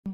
Hai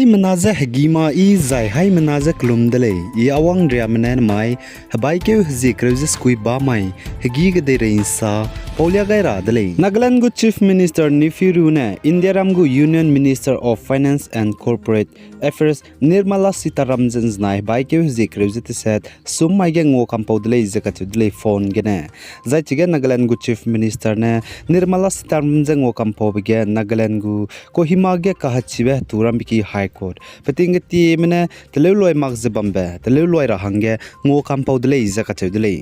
menaza hagima I zai hai menaza klumdale I awang ria menen mai habai ke zikreuses kui ba mai hagi gade reinsa Paulia gaira dale Nagaland gu Chief Minister Nifiru ne India ram gu Union Minister of Finance and Corporate Affairs Nirmala Sitaramjan nai bai ke zikreuset set summa ge ngo kampaudle zakatudle phone gene zai chige Nagaland gu Chief Minister ne Nirmala Sitaramjan ngo kampobge Nagaland gu Kohima ge kahachibe turam ki High Court. Patingati mene teluloi magzabambe teluloi rahange ngo kampaudle zakatudle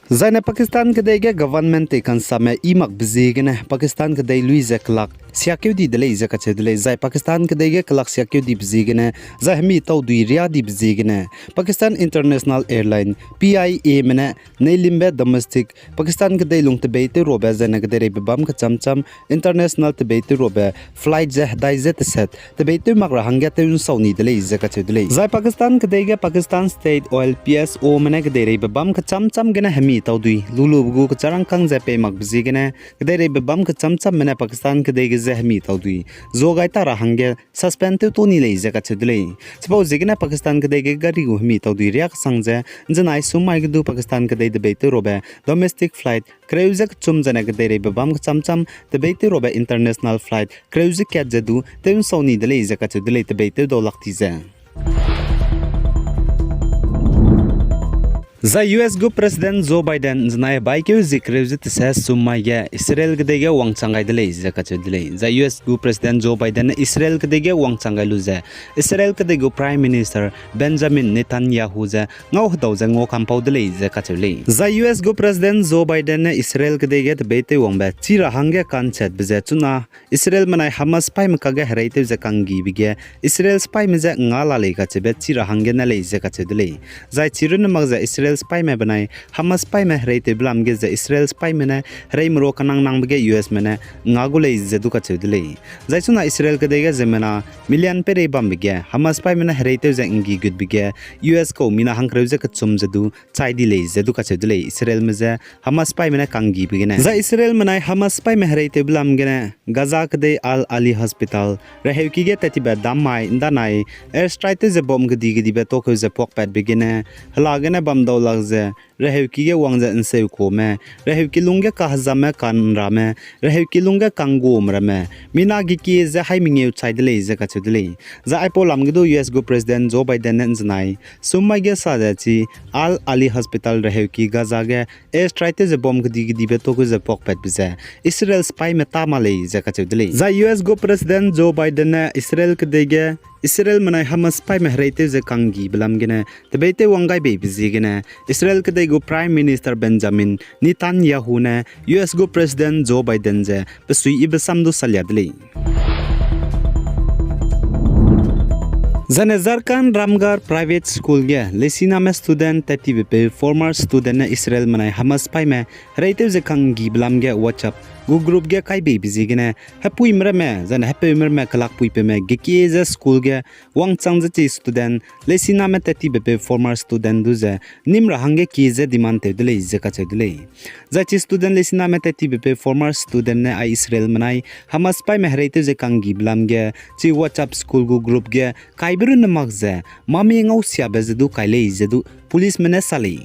Zaine Pakistan kadege government tekan same imak bizigene Pakistan kadai Louise Clark siakudi dele zakatudle zai Pakistan kadege Clark siakudi bizigene zahmi tawdui riyadi bizigene Pakistan International Airline PIA mene neilimbe domestic Pakistan kadai lungte beite robe zane kadere bam ka chamcham international te beite robe flight zah dai zet set te beite makra hangya te un sauni dele zakatudle zai Pakistan kadege Pakistan State Oil PSO mene kadere bam ka chamcham gene hami tawdui lulu bugu ka charang kang zape mak bizigene kadere bam ka chamcham mene Pakistan kadege zahmi tawdui zogai ta rahange suspend to ni le zakatudle suppose zigene Pakistan kadege gari gu hami tawdui riak sangje janai sumai gu Pakistan kadege de beite robe domestic flight Kreuzik chum jana kadere bam ka chamcham de beite robe international flight Kreuzik kat jadu te sauni dele zakatudle te beite do lakti za The US gu President Joe Biden znai bai ke zikreusit sa sumaya Israel gdege wangchangai dele zakatudle The US gu President Joe Biden Israel gdege wangchangai luza Israel gdege Prime Minister Benjamin Netanyahu za ngau hdaw za ngo kampau dele zakatule The US gu President Joe Biden Israel gdege bete wangba chira hange kanchat bza chuna Israel manai Hamas pai mkage hreite za kangi bige Israel spy mza ngala le ka chebe chira hange na le zakatudle zai chirun magza Israel spy me banai Hamas spy me hreite blam ge za Israel spy me na hrei mro kanang nang bge US me na ngagule zedu ka chudle zai chuna Israel ka dega zemena million pere bam bge Hamas spy me na hreite za ingi good bge US ko mina hangreu za ka chum zedu chai di le zedu ka chudle Israel me za Hamas spy me na kangi bge na za Israel me na Hamas spy me hreite blam ge na Gaza ka de Al Ali Hospital rehew ki ge tati ba damai ndanai air strike ze bom ge di be to ko ze pok pat bge na hala ge na bam do lagze rehew ki ge wangza inseu ko me rehew ki lungge ka hazame kan rame rehew ki lungge kango mrame mina gi ki ze haimingeu chaidle ze ka chudle za ipo lamgdo US go President Joe Biden nznai summa ge sa chi Al Ali Hospital rehew ki Gaza ge air strike ze bom gdi be to ko ze pok pat bize Israel spy me tamale ze ka chudle za US go President Joe Biden na Israel ke dege Israel manai Hamas spy me hreite ze kangi blam gene tebete wangai be bizigene Israel ke go Prime Minister Benjamin Netanyahu ne US go President Joe Biden je pesui ibsam do salyadle Zane Zarkan Ramgar Private School ge lesina me student tati be former student ne Israel manai Hamas spy me hreite ze kangi blam ge WhatsApp gu group ge kai be bizigene hapui mrame zan happy mrame kalak pui pe me ge ze school ge wangchang je student lesina me tati be former student du ze nimra hange ki ze demand te dele ze ka chedle za chi student lesina me tati be former student ne ai Israel manai Hamas pai me hreite ze kangi blam ge chi WhatsApp school gu group ge kai birun magze mami ngau sia be zedu kai le zedu police mene sali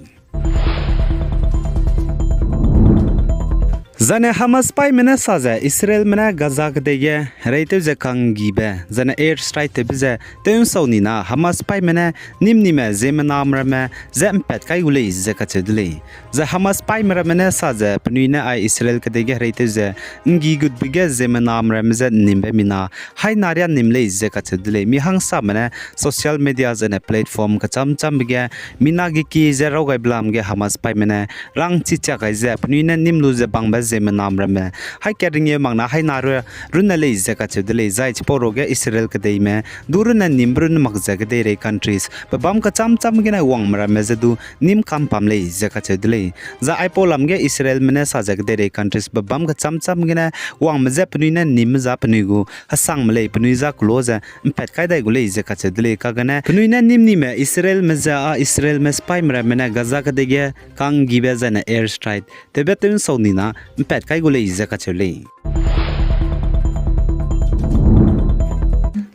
Zane Hamas pai mena saza Israel mena Gaza gdege reite ze kangi be zane air strike te bize teun sauni na Hamas pai mena nimni me Zeme namrame zem pet kai gule ze ka chedle za Hamas pai mena saza pnuina ai Israel gdege reite ze ngi gud bige Zeme namrame ze nimbe mina hai narya nimle ze ka chedle mi hangsa mena social media zane platform ka cham bige mina gi ki ze rogai blam ge Hamas pai mena rang chi cha kai ze pnuina nimlu ze bangba Zeme namrame hai keringe mangna hai naru runa le zaka chudle zai chporoge Israel kdei me duruna nimbrun magza kdei re countries babam ka cham gena wang mrame zadu nim kam pamle zaka chudle za aipolamge Israel mene sajak kdei re countries babam ka cham gena wang mza pnuina nim za pnuigu hasang mle pnuiza close pet kai dai gule zaka chudle ka gana pnuina nim nime Israel mza Israel me spy mrame gaza kdei kang gibe zana air strike tebetun saunina pet kai gule zaka chule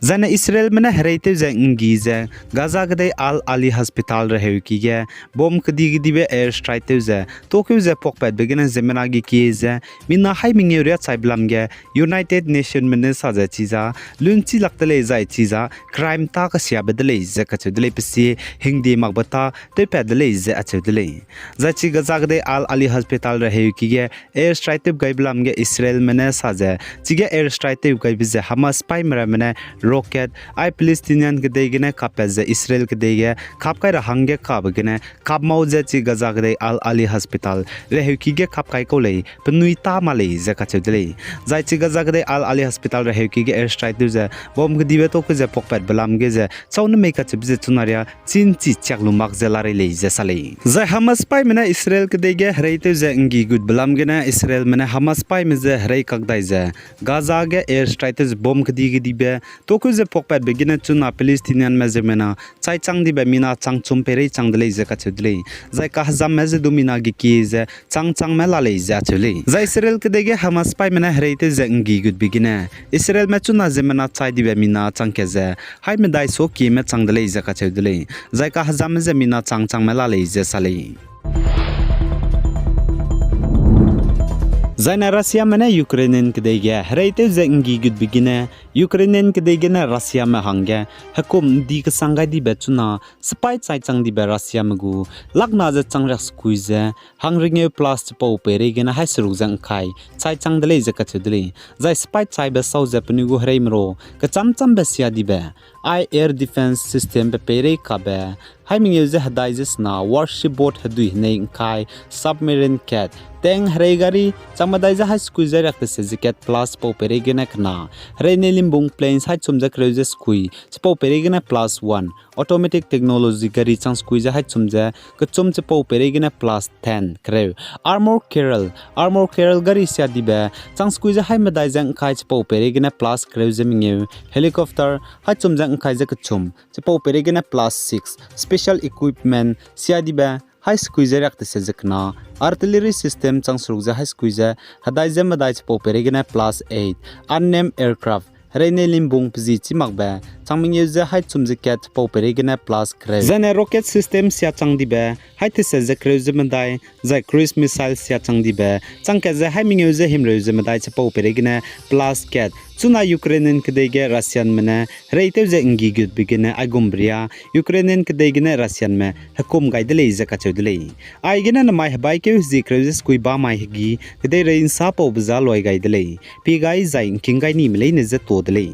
Zana Israel mena hereite ze ngize Gaza gade Al Ali Hospital rehew kige bom kdi be air strike ze Tokyo ze pokpet begina zemena gi kize minna hai mingeuria chaiblamge United Nation mena saja chiza lunchi laktale zai chiza crime ta ka sia bedle ze ka chudle psi hingdi magbata te pedle ze achudle zachi Gaza gade Al Ali Hospital rehew kige air strike gaiblamge Israel mena saja chige air strike gaibize Hamas spy mena rocket I Palestinian gdeigene kapeze Israel gdeige kapkai rahange kabgene kapmauze chi Gaza gdei Al Ali Hospital rehukige kapkai ko lei pnui ta malei zakachudle zai chi Gaza gdei Al Ali Hospital rehukige air strike duze bom gdibe to kuze pokpet balamge ze chaun me ka chibze chunaria chin chi chaklumak zelare lei zesalei zai Hamas pai mena Israel gdeige hreite ze ngi good balamgena Israel mena Hamas pai meze hrei kakdai ze Gaza ge air strike bom gdibe to kuze pokpet begina chuna Palestinian mezemena chai changdi be mina changchum pere changdle ze ka chudle zai ka hazam meze dumina gi kize chang mela le za chule zai Israel kdege Hamas pai mena hreite ze ngi good begina Israel me chuna zemena chai di be mina changkeze hai me dai so ki me changdle ze ka chudle zai ka hazam meze mina chang mela le ze sale Zaina Russia mena Ukrainian kdege hreite ze ngi good begina Ukrainian kdege na Russia me hange hakum di ka sangai di betuna spy chai chang di be Russia megu lakna ze changrak squeeze hangringe plus po pere gena hai suruk jang khai chai chang dele ze ka chudle zai spy chai be sau ze pni gu hreimro ka cham be sia di be I air defense system be pere ka be hai ming ze hadai zes na warship boat hadui nei khai submarine cat teng hreigari chamadai za hai squeeze rak te se cat plus po pere gena khna hreine limbung planes hai chumja kreuze squee po pere gena plus 1 automatic technology gari chang squeeze hai chumja ka chum po pere gena plus 10 kreu armor carol gari sia dibe chang squeeze hai madai jang khai po pere gena plus kreuze mingeu helicopter hai chumjang khai ja ka chum po pere gena plus 6 special equipment sia dibe high squeezer yak te sejakna artillery system chang surukja high squeezer hadai jema dai po peregena plus 8 unnamed aircraft Reine limbung pzi chimakba changming yeze hai chumje cat po peregena plus kre zane rocket system sia changdibe hai te se zakre zemdai za cruise missile sia changdibe changka ze hai ming yeze himre zemdai po peregena plus cat chuna Ukrainian kdege Russian mena reite je ingi gut bigene agumbria Ukrainian kdege Russian me hakum gaidele ze kachudle ai gena na mai bai ke zikres kui ba mai gi kdei rein sa po bza loi gaidele pi gai zain kingai ni mlei ne ze todle